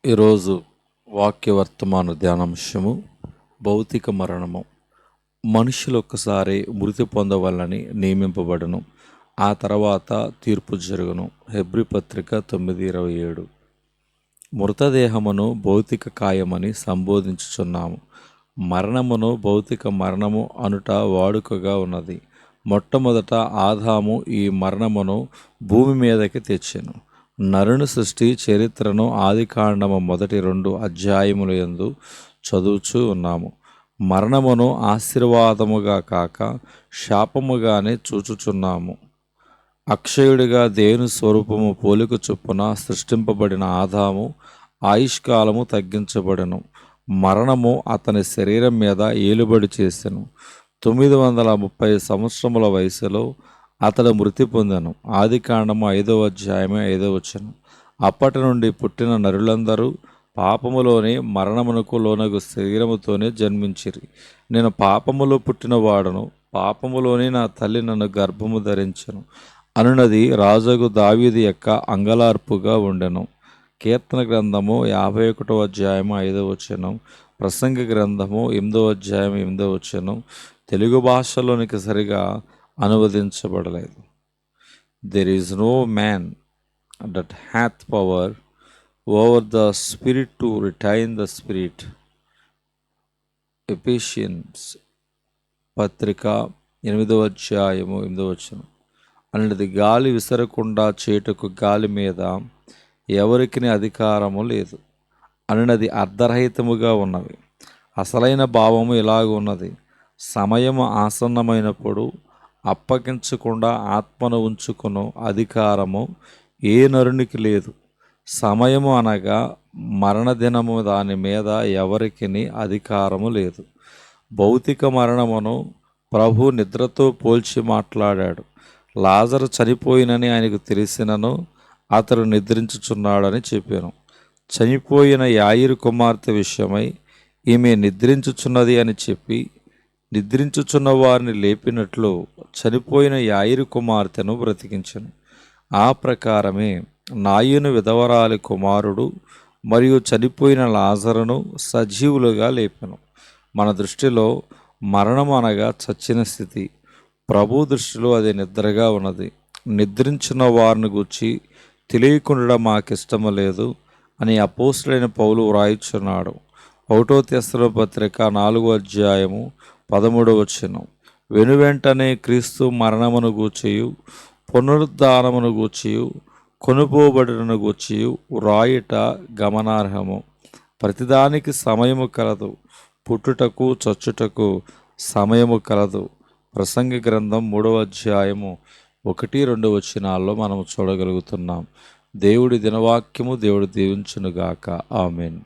ఈరోజు వాక్య వర్తమాన ధ్యానాంశము భౌతిక మరణము. మనుషులు ఒక్కసారి మృతి పొందవాలని నియమింపబడను, ఆ తర్వాత తీర్పు జరుగును. హెబ్రీ పత్రిక 9:27. మృతదేహమును భౌతిక కాయమని సంబోధించుచున్నాము. మరణమును భౌతిక మరణము అనుట వాడుకగా ఉన్నది. మొట్టమొదట ఆదాము ఈ మరణమును భూమి మీదకి తెచ్చెను. నరుని సృష్టి చరిత్రను ఆదికాండము మొదటి 2 అధ్యాయములందు చదువుచూ ఉన్నాము. మరణమును ఆశీర్వాదముగా కాక శాపముగానే చూచుచున్నాము. అక్షయుడిగా దేవుని స్వరూపము పోలిక చొప్పున సృష్టింపబడిన ఆదాము ఆయుష్కాలము తగ్గించబడెను. మరణము అతని శరీరం మీద ఏలుబడి చేసెను. 930 సంవత్సరముల వయసులో అతడు మృతి పొందెను. ఆదికాండము 5వ అధ్యాయము 5వ వచనం. అప్పటి నుండి పుట్టిన నరులందరూ పాపములోనే మరణమునకు లోనగు శరీరముతోనే జన్మించిరి. నేను పాపములో పుట్టిన వాడను, పాపములోనే నా తల్లి నన్ను గర్భము ధరించెను అనున్నది రాజగు దావీదు యొక్క అంగలార్పుగా ఉండెను. కీర్తన గ్రంథము 51వ అధ్యాయము 5వ వచనం, ప్రసంగి గ్రంథము 8వ అధ్యాయం 8వ వచనం తెలుగు భాషలోనికి సరిగా అనువదించబడలేదు. There is no man that hath power over the spirit to retain the spirit. Ephesians పత్రిక 8వ అధ్యాయము 8వ వచనం అన్నది గాలి విసరకుండా చేటుకు గాలి మీద ఎవరికి అధికారము లేదు అన్నది అర్ధరహితముగా ఉన్నవి. అసలైన భావము ఇలాగ ఉన్నది: సమయము ఆసన్నమైనప్పుడు అప్పగించకుండా ఆత్మను ఉంచుకును అధికారము ఏ నరునికి లేదు. సమయము అనగా మరణదినము, దాని మీద ఎవరికి అధికారము లేదు. భౌతిక మరణమును ప్రభు నిద్రతో పోల్చి మాట్లాడాడు. లాజరు చనిపోయినని ఆయనకు తెలిసినను అతడు నిద్రించుచున్నాడని చెప్పాను. చనిపోయిన యాయిరు కుమార్తె విషయమై ఈమె నిద్రించుచున్నది అని చెప్పి నిద్రించుచున్న వారిని లేపినట్లు చనిపోయిన యాయిరు కుమార్తెను బ్రతికించను. ఆ ప్రకారమే నాయును విధవరాలి కుమారుడు మరియు చనిపోయిన లాజరును సజీవులుగా లేపెను. మన దృష్టిలో మరణం అనగా చచ్చిన స్థితి, ప్రభు దృష్టిలో అది నిద్రగా ఉన్నది. నిద్రించిన వారిని గూర్చి తెలియకుండా మాకిష్టము లేదు అని అపోస్తులైన పౌలు వ్రాయిచున్నాడు. 1 తెస్సలోనికైయుల పత్రిక 4వ అధ్యాయము 13వ వచనం. వెనువెంటనే క్రీస్తు మరణమును గూర్చియు పునరుద్ధానమును గూర్చియు కొనుపోబడుటను గూర్చియు వ్రాయుట గమనార్హము. ప్రతిదానికి సమయము కలదు, పుట్టుటకు చచ్చుటకు సమయము కలదు. ప్రసంగి గ్రంథం 3వ అధ్యాయము 1-2 వచనాల్లో మనం చూడగలుగుతున్నాం. దేవుడి దినవాక్యము దేవుడు దీవించునుగాక. ఆమేన్.